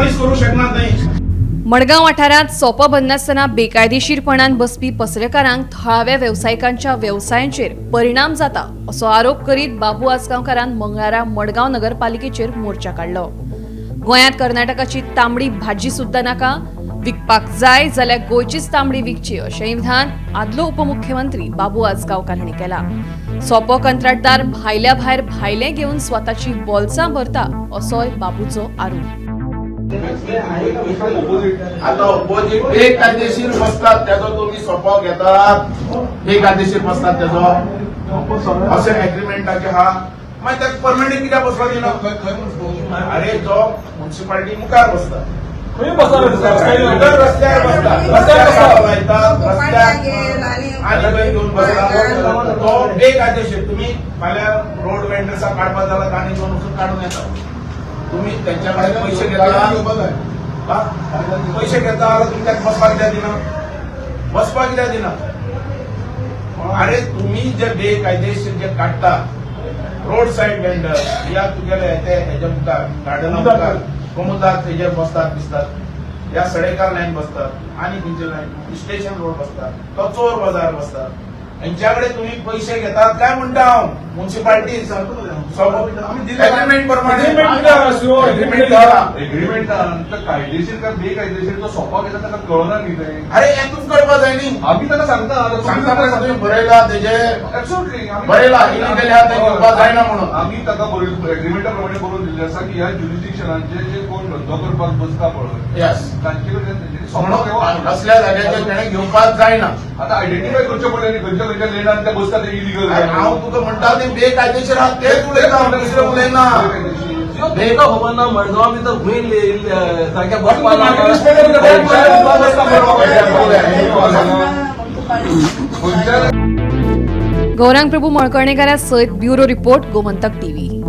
Polish करू शकणार नाही। मडगाव वाठारात सोपो बंदनासतना बेकायदेशीरपणान बसपी पसरेकारांक थळाव्या व्यावसायिकांच्या व्यवसायांचेर परिणाम जाता असो आरोप करीत बाबू आसगांवकारान मंगळारा मडगाव नगरपालिकेचेर मोर्चा काढलो। गोंयांत कर्नाटकाची तांबडी भाजी सुद्धा नाका, विकपाक जाय जाल्यार गोंयचीच तांबडी विकची अशेंय विधान आदलो उपमुख्यमंत्री बाबू आसगांवकार हांणी केला। सोपो कंत्राटदार भायल्या भायर भायले घेवन स्वताची बोल्सां भरता असोय बाबूचो आरोप। आता ऑपोजिट बेकायदेशीर बसतात त्याचो तुम्ही सोपो घेतात, बेकायदेशीर बसतात त्याचो असे एग्रीमेंटाचे हा मागीर त्याक परमनंट कित्याक बसलो दिना? अरे जो म्युनिसिपालिटी मुखार बसता रस्त्यार आणि घेऊन बसता तो बेकायदेशीर। तुम्ही फाल्यां रोड वेंडर्सा काडपाक जाला आनी दोन वचून काडून येता, तुम्ही त्यांच्याकडे पैसे घेता, पैसे घेता तुम्ही त्यात बसपाक कित्याक दिना? बसपाक कित्याक दिना? अरे तुम्ही जे बेकायदेशीर जे काढता रोड साइड वेंडर या तुगेले हेजे मुखार गार्डना मुखार कमुदार तेजेर बसतात दिसतात, या सडेकार लायन बसतात आणि खंयचे लायन स्टेशन रोड बसतात, कचोर बाजार बसतात, यांच्याकडे तुम्ही पैसे घेतात काय म्हणता हांव? म्युनिसिपालिटी एग्रीमेंट प्रमाणे एग्रीमेंट कायदेशीर का बेकायदेशीर तो सोपा घेता त्याला कळणार नाही ते। अरे हेतून कळपा जाय न्ही, आम्ही त्यांना सांगता तुम्ही बरयला तेजे ऍब्सोल्युटली बरयला इलिगल हा ते घेवपा जायना म्हणून आम्ही ताका एग्रीमेंटा प्रमाणे करून दिल्ले आसा की ह्या ज्युरिस्डिक्शनांचे जे कोण धंदो करपाक बसता पळय यस तांचे कडेन सोपो घेवप असल्या जाग्याचे तेणे घेवपाक जायना। आता आयडेंटिफाय करचे पडले खंयच्या खंयच्या लेनान ते बसता ते इलिगल हांव तुका म्हणटा ते बेकायदेशीर आहात तेच उलयता, दुसरें उलयना। बेका खबर मडगांव भितर खंय सारक्या गौरांग प्रभू मळकर्णेकारा सयत ब्युरो रिपोर्ट गोमंतक टीव्ही।